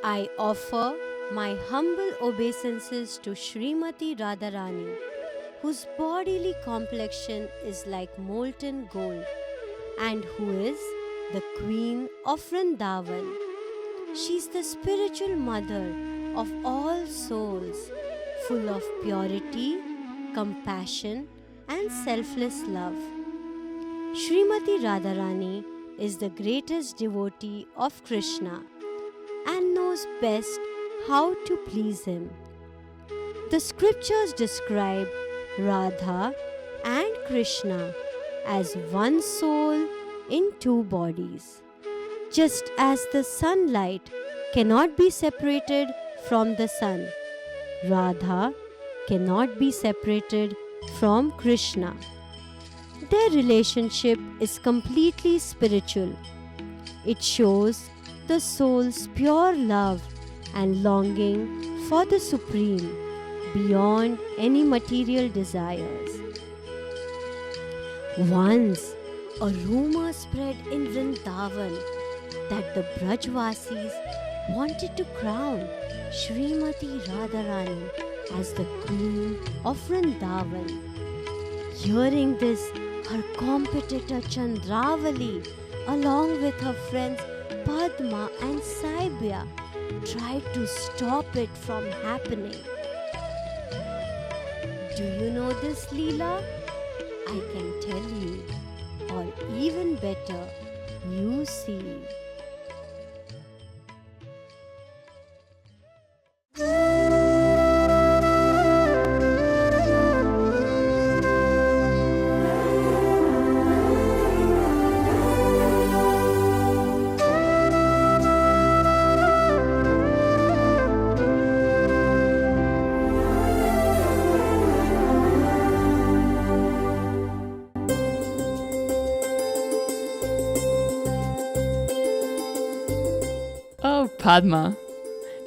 I offer my humble obeisances to Srimati Radharani, whose bodily complexion is like molten gold and who is the Queen of Vrindavan. She is the spiritual mother of all souls, full of purity, compassion, and selfless love. Srimati Radharani is the greatest devotee of Krishna and knows best how to please him. The scriptures describe Radha and Krishna as one soul in two bodies. Just as the sunlight cannot be separated from the sun, Radha cannot be separated from Krishna. Their relationship is completely spiritual. It shows the soul's pure love and longing for the Supreme beyond any material desires. Once, a rumor spread in Vrindavan that the Brajvasis wanted to crown Srimati Radharani as the Queen of Vrindavan. Hearing this, her competitor Chandravali, along with her friends Padma and Saibya, tried to stop it from happening. Do you know this, Leela? I can tell you, or even better, you see. Oh, Padma,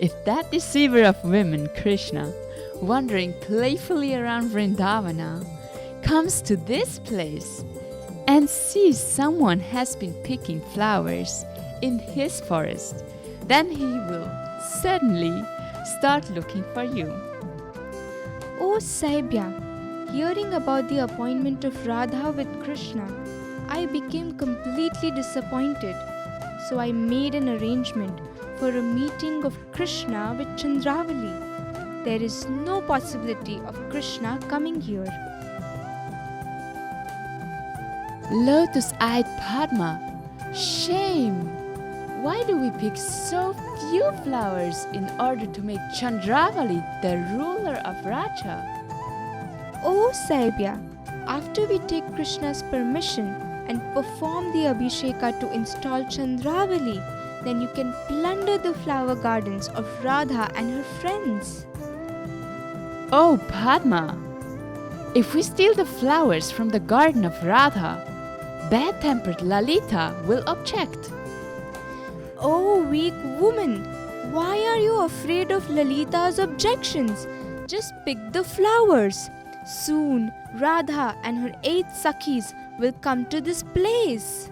if that deceiver of women, Krishna, wandering playfully around Vrindavana, comes to this place and sees someone has been picking flowers in his forest, then he will certainly start looking for you. Oh Saibya, hearing about the appointment of Radha with Krishna, I became completely disappointed. So I made an arrangement for a meeting of Krishna with Chandravali. There is no possibility of Krishna coming here. Lotus-eyed Padma, shame! Why do we pick so few flowers in order to make Chandravali the ruler of Raja? Oh Saibya, after we take Krishna's permission and perform the Abhisheka to install Chandravali, then you can plunder the flower gardens of Radha and her friends. Oh Padma, if we steal the flowers from the garden of Radha, bad-tempered Lalita will object. Oh weak woman, why are you afraid of Lalita's objections? Just pick the flowers. Soon Radha and her 8 Sakhis will come to this place.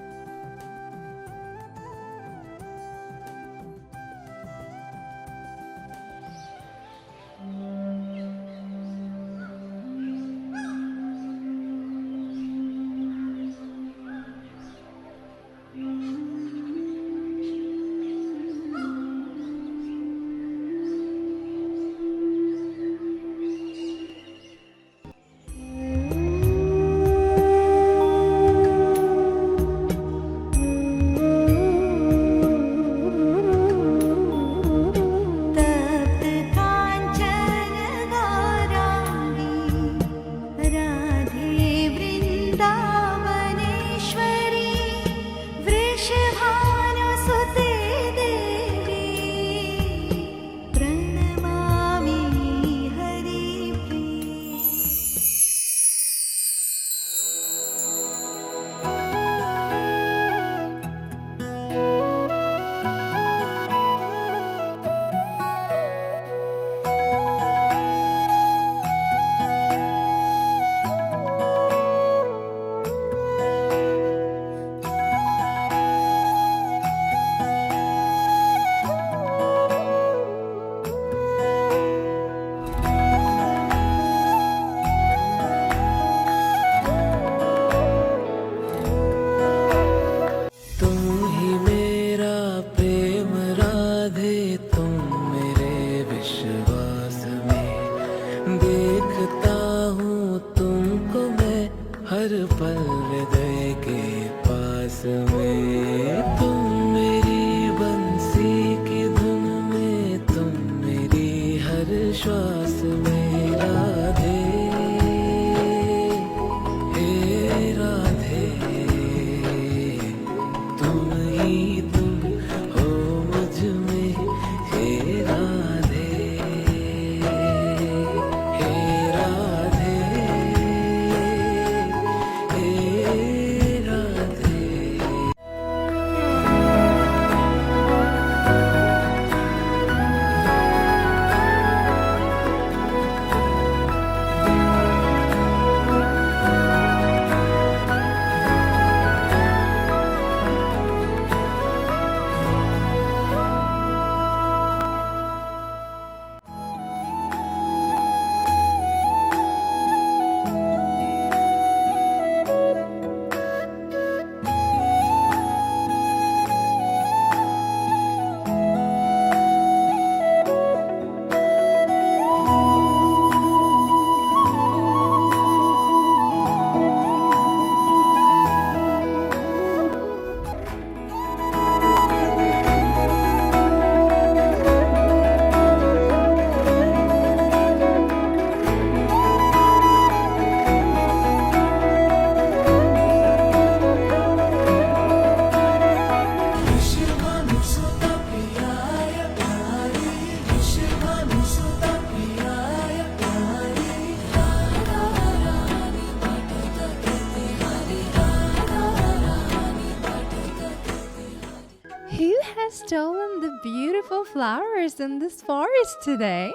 Who has stolen the beautiful flowers in this forest today?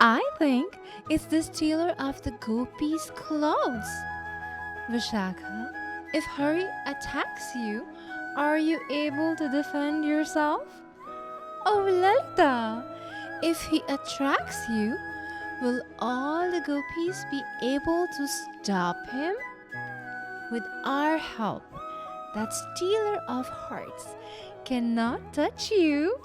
I think it's the stealer of the gopis' clothes. Vishakha, if Hari attacks you, are you able to defend yourself? Oh, Lalita, if he attracts you, will all the gopis be able to stop him? With our help, that stealer of hearts cannot touch you.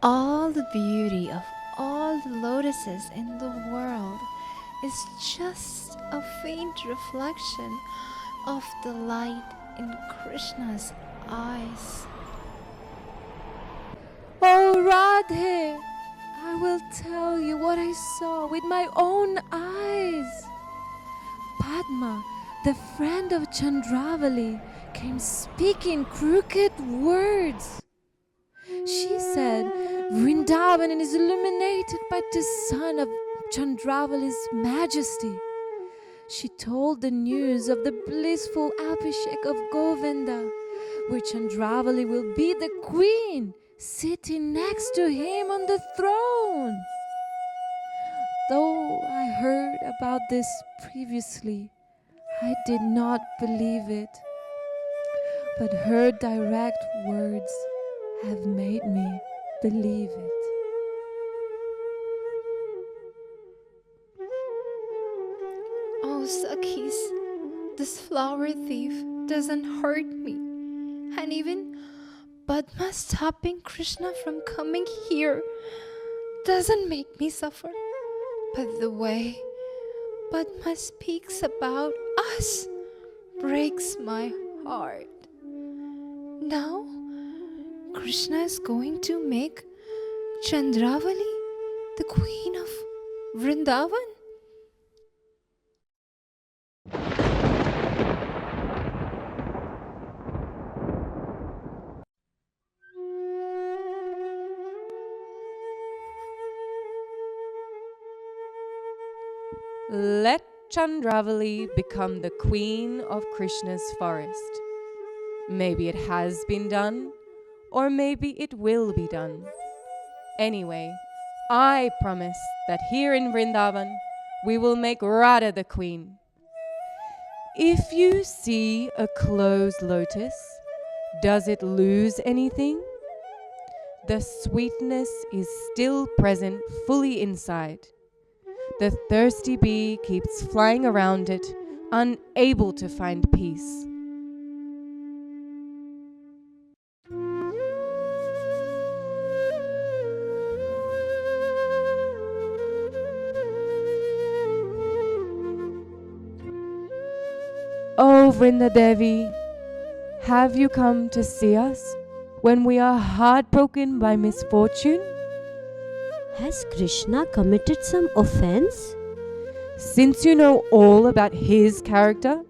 All the beauty of all the lotuses in the world is just a faint reflection of the light in Krishna's eyes. Oh, Radhe, I will tell you what I saw with my own eyes. Padma, the friend of Chandravali, came speaking crooked words. She said Vrindavan is illuminated by the sun of Chandravali's majesty. She told the news of the blissful Abhishek of Govinda, where Chandravali will be the queen, sitting next to him on the throne. Though I heard about this previously, I did not believe it. But her direct words have made me believe it. Oh, Sakhis, this flower thief doesn't hurt me. And even Padma stopping Krishna from coming here doesn't make me suffer. But the way Padma speaks about us breaks my heart. Now, Krishna is going to make Chandravali the queen of Vrindavan? Let Chandravali become the queen of Krishna's forest. Maybe it has been done, or maybe it will be done. Anyway, I promise that here in Vrindavan, we will make Radha the queen. If you see a closed lotus, does it lose anything? The sweetness is still present fully inside. The thirsty bee keeps flying around it, unable to find peace. Oh, Vrindadevi, have you come to see us when we are heartbroken by misfortune? Has Krishna committed some offense? Since you know all about his character,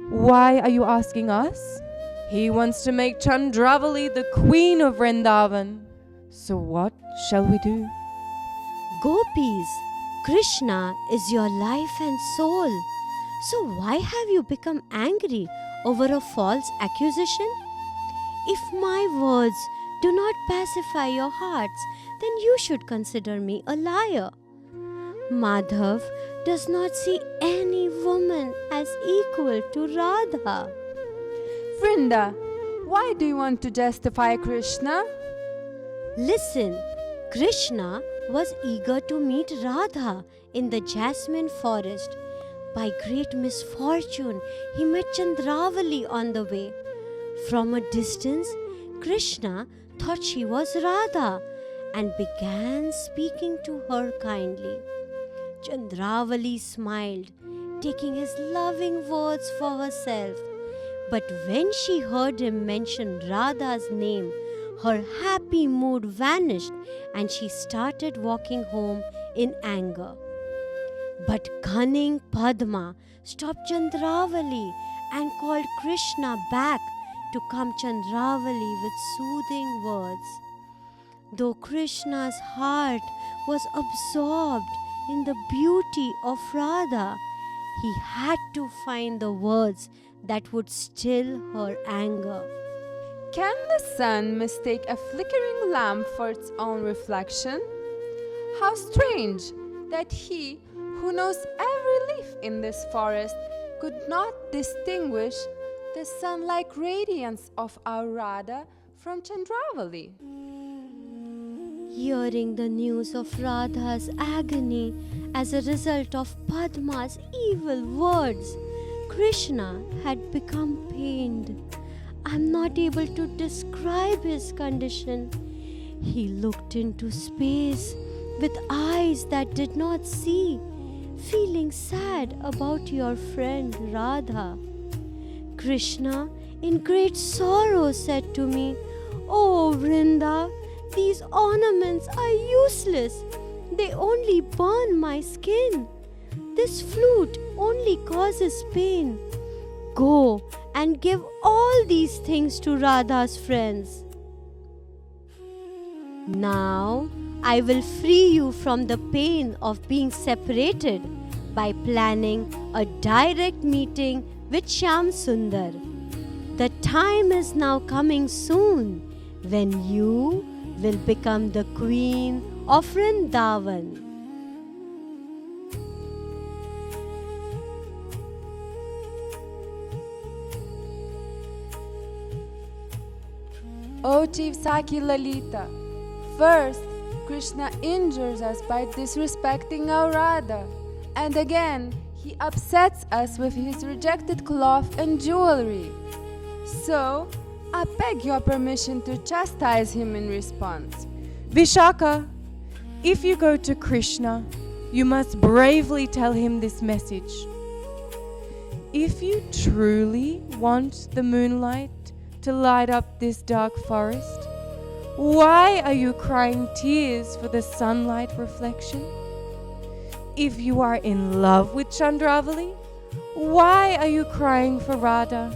why are you asking us? He wants to make Chandravali the queen of Vrindavan. So what shall we do? Gopis, Krishna is your life and soul. So why have you become angry over a false accusation? If my words do not pacify your hearts, then you should consider me a liar. Madhav does not see any woman as equal to Radha. Vrinda, why do you want to justify Krishna? Listen, Krishna was eager to meet Radha in the jasmine forest. By great misfortune, he met Chandravali on the way. From a distance, Krishna thought she was Radha and began speaking to her kindly. Chandravali smiled, taking his loving words for herself. But when she heard him mention Radha's name, her happy mood vanished and she started walking home in anger. But cunning Padma stopped Chandravali and called Krishna back to come Chandravali with soothing words. Though Krishna's heart was absorbed in the beauty of Radha, he had to find the words that would still her anger. Can the sun mistake a flickering lamp for its own reflection? How strange that he who knows every leaf in this forest could not distinguish the sun-like radiance of our Radha from Chandravali. Hearing the news of Radha's agony as a result of Padma's evil words, Krishna had become pained. I'm not able to describe his condition. He looked into space with eyes that did not see, feeling sad about your friend Radha. Krishna, in great sorrow, said to me, "Oh Vrinda, these ornaments are useless. They only burn my skin. This flute only causes pain. Go and give all these things to Radha's friends. Now I will free you from the pain of being separated by planning a direct meeting with Shyam Sundar. The time is now coming soon when you will become the queen of Vrindavan." O Chief Saki Lalita, first Krishna injures us by disrespecting our Radha, and again he upsets us with his rejected cloth and jewelry. So I beg your permission to chastise him in response. Vishaka, if you go to Krishna, you must bravely tell him this message. If you truly want the moonlight to light up this dark forest, why are you crying tears for the sunlight reflection? If you are in love with Chandravali, why are you crying for Radha?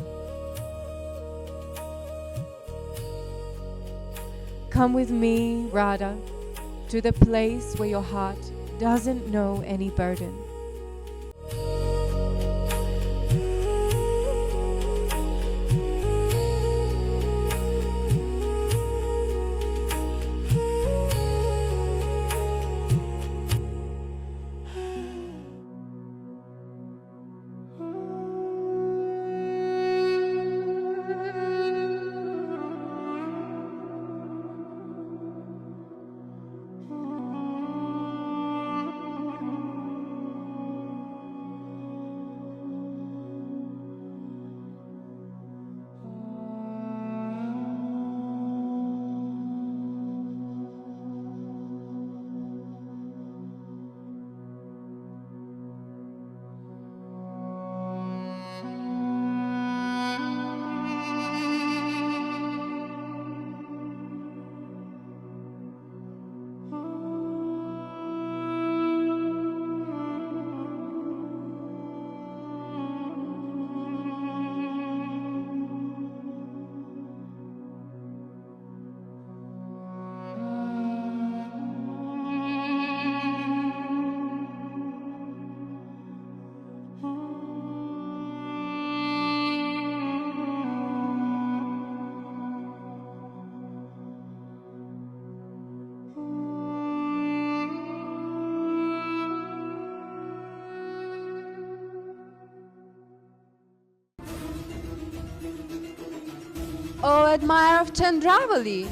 Come with me, Radha, to the place where your heart doesn't know any burden. O admirer of Chandravali,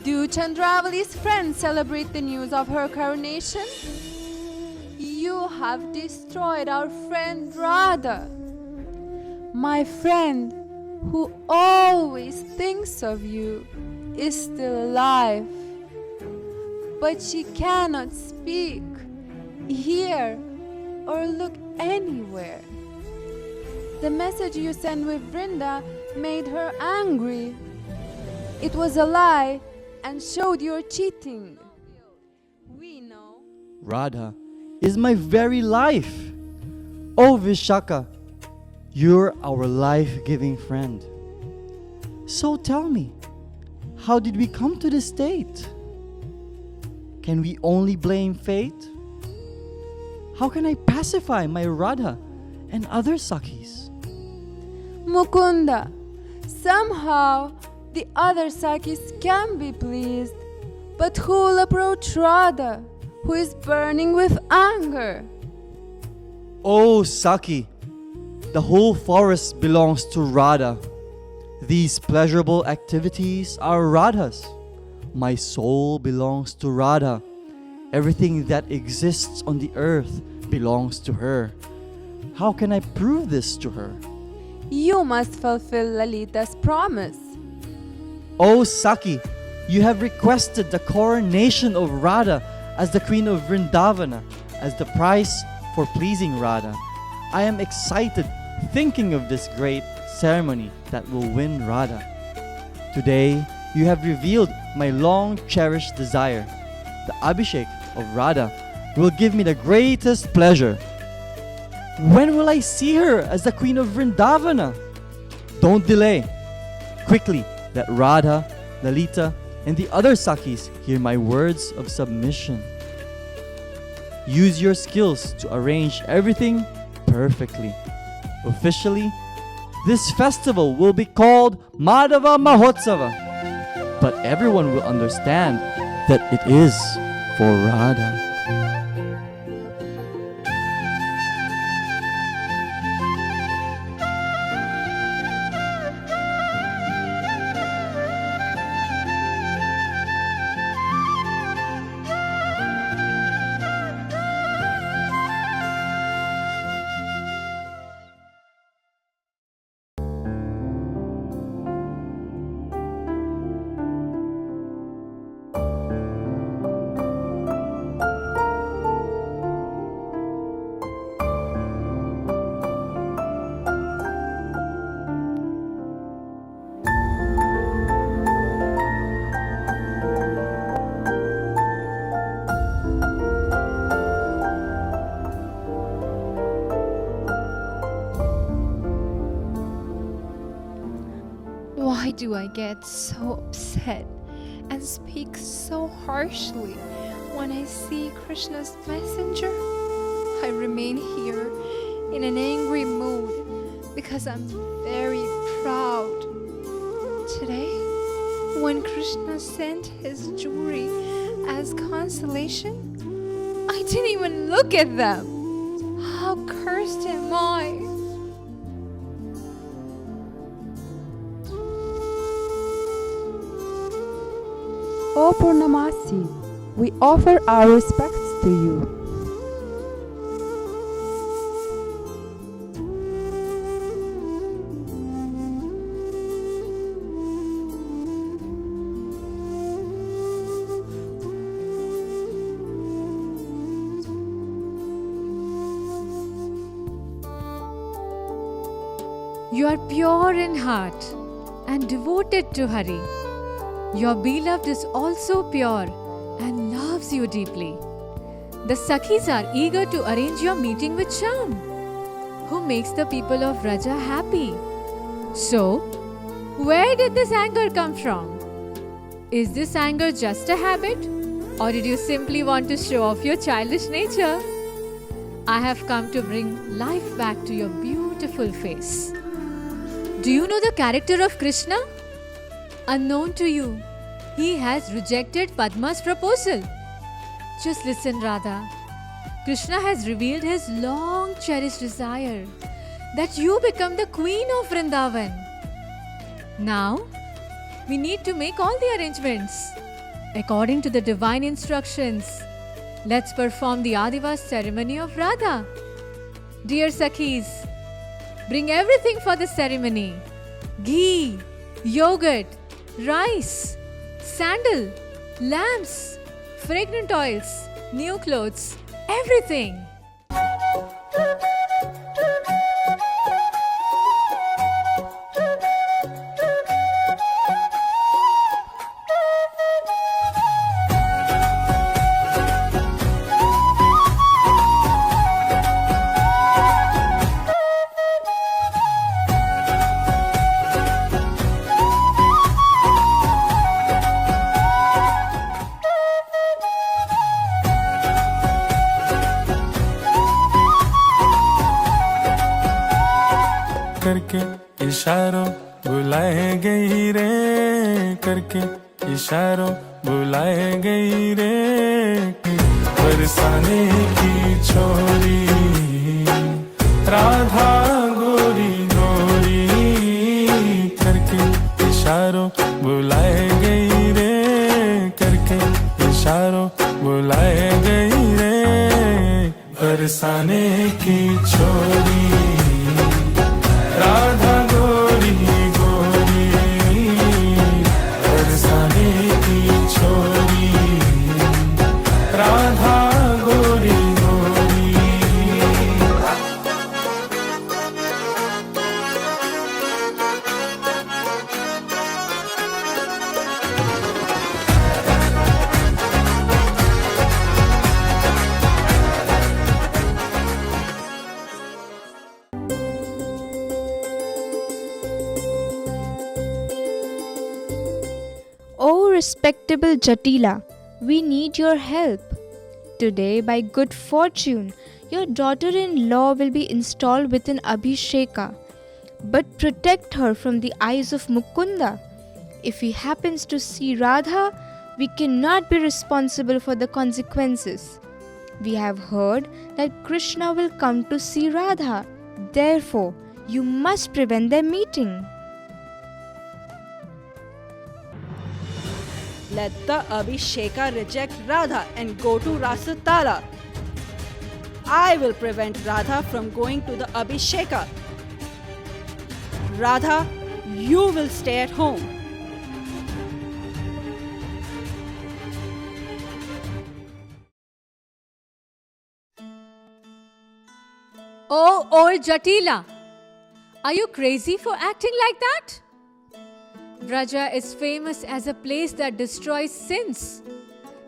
do Chandravali's friends celebrate the news of her coronation? You have destroyed our friend Radha. My friend, who always thinks of you, is still alive. But she cannot speak, hear, or look anywhere. The message you sent with Vrinda made her angry. It was a lie and showed you're cheating. We know. Radha, is my very life. Oh Vishaka, you're our life-giving friend. So tell me, how did we come to this state? Can we only blame fate? How can I pacify my Radha and other Sakhis? Mukunda, somehow the other Sakis can be pleased, but who'll approach Radha, who is burning with anger? Oh Saki, the whole forest belongs to Radha. These pleasurable activities are Radha's. My soul belongs to Radha. Everything that exists on the earth belongs to her. How can I prove this to her? You must fulfill Lalita's promise. Oh Saki, you have requested the coronation of Radha as the queen of Vrindavana as the price for pleasing Radha. I am excited thinking of this great ceremony that will win Radha. Today, you have revealed my long cherished desire. The Abhishek of Radha will give me the greatest pleasure. When will I see her as the queen of Vrindavana? Don't delay. Quickly, let Radha, Lalita, and the other Sakis hear my words of submission. Use your skills to arrange everything perfectly. Officially, this festival will be called Madhava Mahotsava, but everyone will understand that it is for Radha. Why do I get so upset and speak so harshly when I see Krishna's messenger? I remain here in an angry mood because I'm very proud. Today, when Krishna sent his jewelry as consolation, I didn't even look at them. How cursed am I? O Purnamasi, we offer our respects to you. You are pure in heart and devoted to Hari. Your beloved is also pure and loves you deeply. The Sakhis are eager to arrange your meeting with Shyam, who makes the people of Raja happy. So, where did this anger come from? Is this anger just a habit, or did you simply want to show off your childish nature? I have come to bring life back to your beautiful face. Do you know the character of Krishna? Unknown to you, he has rejected Padma's proposal. Just listen, Radha. Krishna has revealed his long cherished desire that you become the queen of Vrindavan. Now, we need to make all the arrangements. According to the divine instructions, let's perform the Adivas ceremony of Radha. Dear Sakhis, bring everything for the ceremony. Ghee, yogurt, rice, sandal, lamps, fragrant oils, new clothes, everything. करके इशारों बुलाए गई रे, करके इशारों बुलाए गई रे, बरसाने की छोरी राधा गोरी गोरी, करके इशारों बुलाए गई रे, करके इशारों बुलाए गई रे, बरसाने की छोरी राधा गोरी गोरी, बरसाने की छोरी राधा गोरी गोरी। Oh, respectable Jatila, we need your help. Today, by good fortune, your daughter-in-law will be installed with an Abhisheka. But protect her from the eyes of Mukunda. If he happens to see Radha, we cannot be responsible for the consequences. We have heard that Krishna will come to see Radha. Therefore, you must prevent their meeting. Let the Abhisheka reject Radha and go to Rasatala. I will prevent Radha from going to the Abhisheka. Radha, you will stay at home. Oh, old Jatila! Are you crazy for acting like that? Vraja is famous as a place that destroys sins.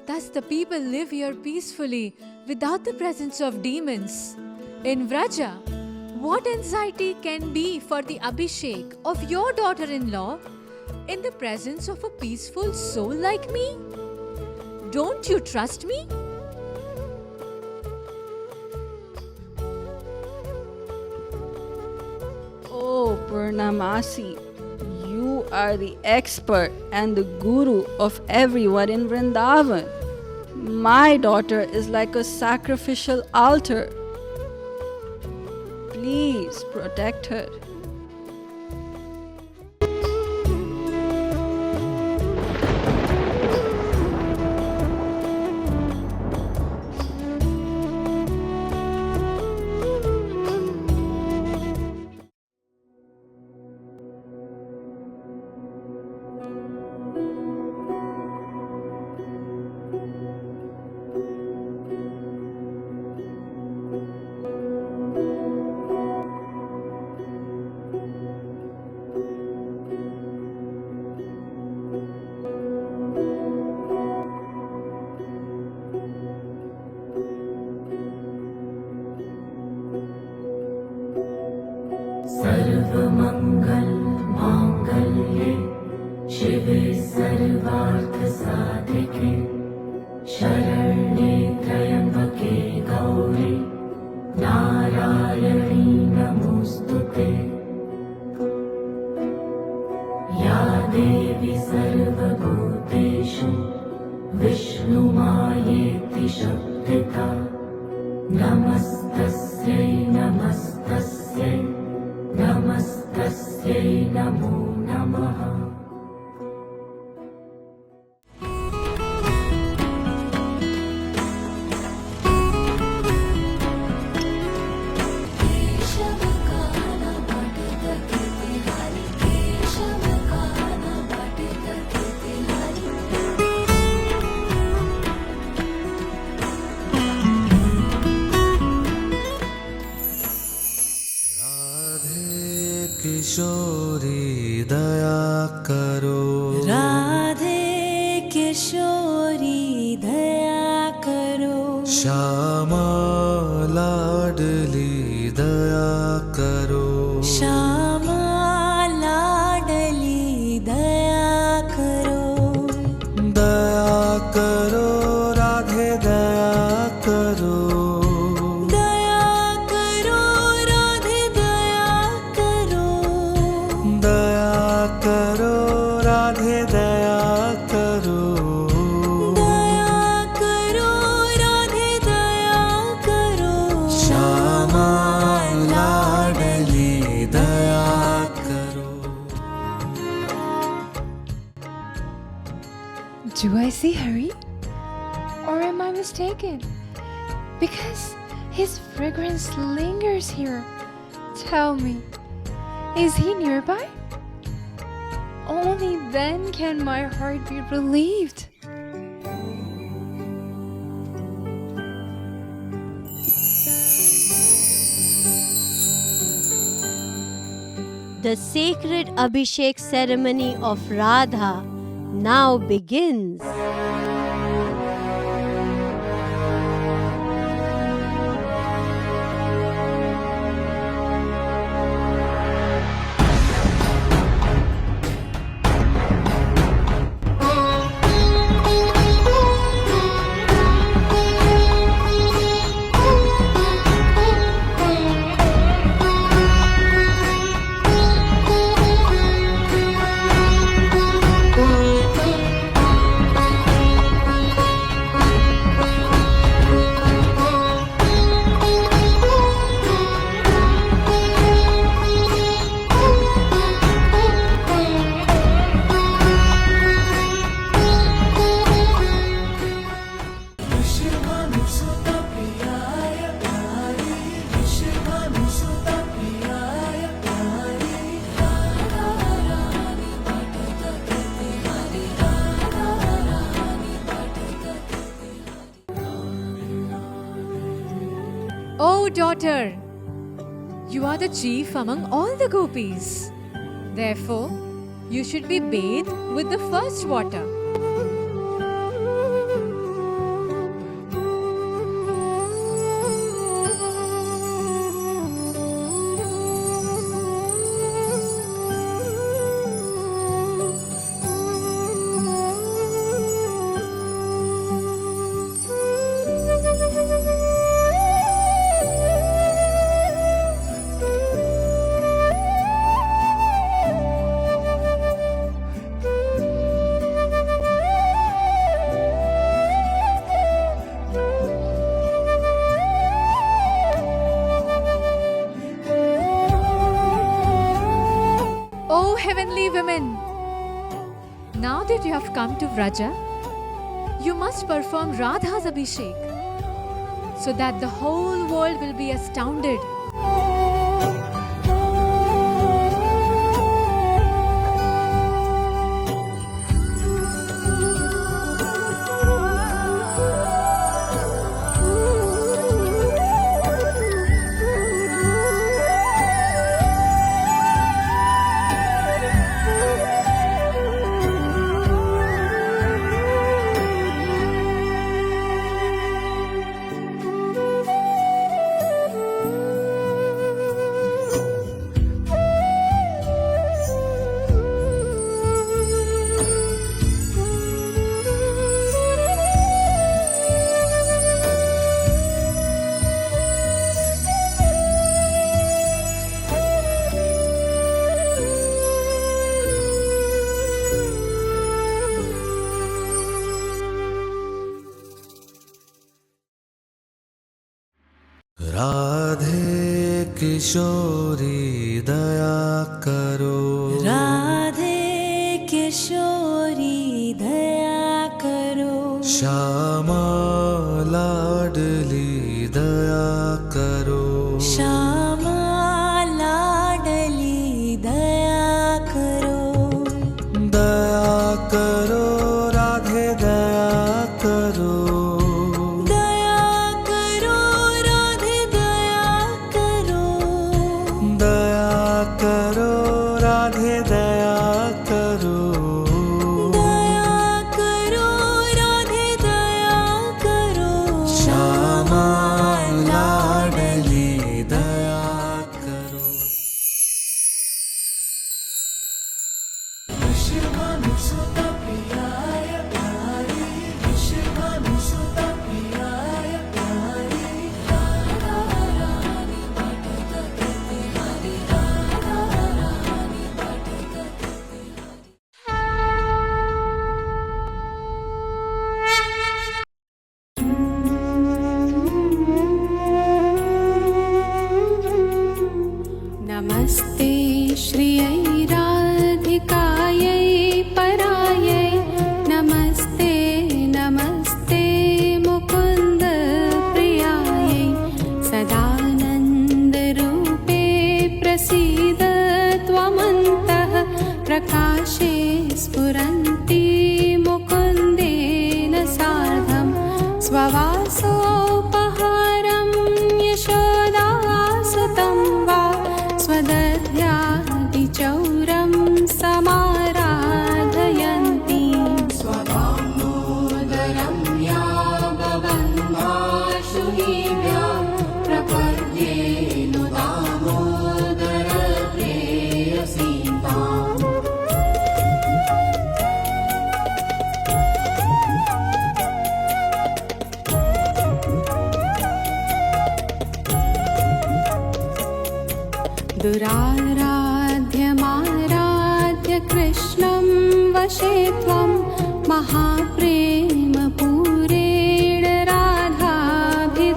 Thus, the people live here peacefully without the presence of demons. In Vraja, what anxiety can be for the Abhishek of your daughter-in-law in the presence of a peaceful soul like me? Don't you trust me? Oh, Purnamasi, you are the expert and the guru of everyone in Vrindavan. My daughter is like a sacrificial altar. Please protect her. सर्वमंगल मांगल्ये शिवे सर्वार्थ साधिके शरण्ये त्र्यंबके गौरी नारायणी नमोस्तुते। या देवी सर्वभूतेषु विष्णुमायेति शब्दिता नमस्तस्यै नमस्तस्यै नमस्तस्यै नमो नमः। किशोरी दया करो, राधे किशोरी दया करो, श्यामा लाडली दया करो, श्यामा लाडली दया करो, दया करो राधे दया करो, दया करो राधे दया करो, Do I see Hari? Or am I mistaken? Because his fragrance lingers here. Tell me, is he nearby? Only then can my heart be relieved. The sacred Abhishek ceremony of Radha now begins. Oh, daughter, you are the chief among all the gopis. Therefore, you should be bathed with the first water. Oh, heavenly women! Now that you have come to Vraja, you must perform Radha's Abhishek so that the whole world will be astounded. Radhe किशोरी दया करो राधे किशोरी दया करो श्यामा लाडली दया करो श्यामा लाडली दया करो राधे दया करो राधे दया करो राधे दया करो श्यामा लाडली दया करो नमस्ते श्रियै राधिकायै परायै नमस्ते प्रकाशे स्फुरन्ति मुकुन्देन सार्धं स्ववासोपहारं यशोदासुतं वा स्वदध्यादिचौरं समाराधयन्ति स्वदामोदरं या बबन्धाशु हीभ्या प्रपद्येनु दामोदर प्रेयसीताम् दुराराध्यमाराध्य कृष्णं वशे त्वं महाप्रेमपूरेण राधाभिधामुः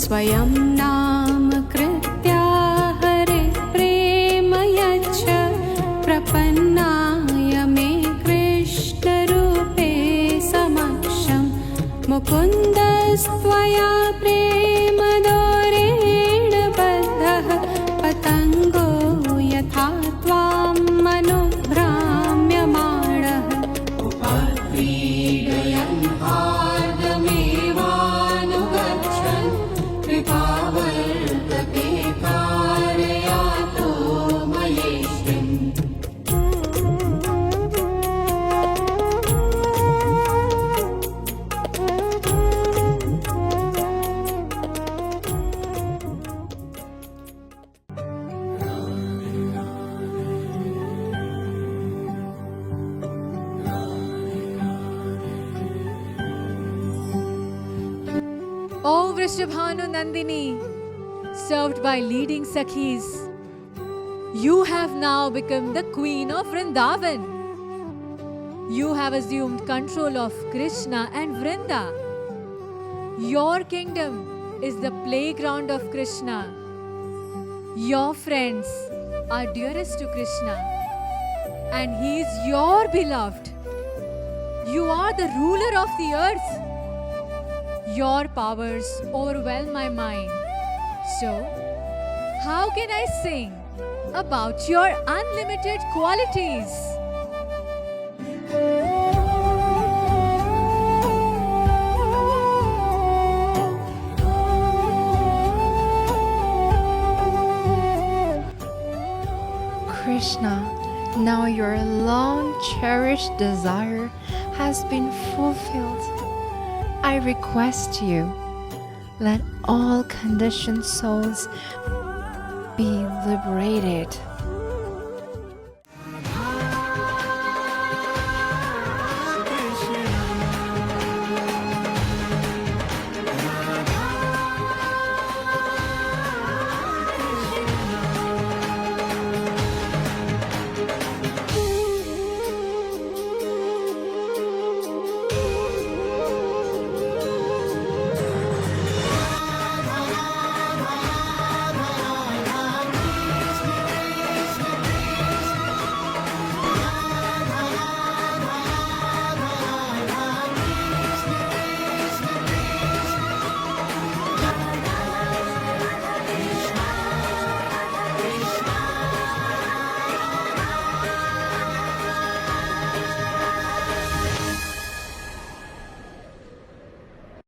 स्वयं नामकृत्या हरे प्रेम यच्छ प्रपन्नाय मे कृष्णरूपे समक्षं मुकुन्दस्त्वया प्रेमदोरेण बद्धः पतङ्गो यथा त्वां मनुभ्राम्यमाणः उपक्रीडयन् हार्दमेवानुगच्छन् कृपावर्तते कारयातो मयेष्टिम् O Vrishabhanu Nandini, served by leading Sakhis, you have now become the Queen of Vrindavan. You have assumed control of Krishna and Vrinda. Your kingdom is the playground of Krishna. Your friends are dearest to Krishna, and he is your beloved. You are the ruler of the earth. Your powers overwhelm my mind. So, how can I sing about your unlimited qualities? Krishna, now your long cherished desire has been fulfilled. I request you, let all conditioned souls be liberated.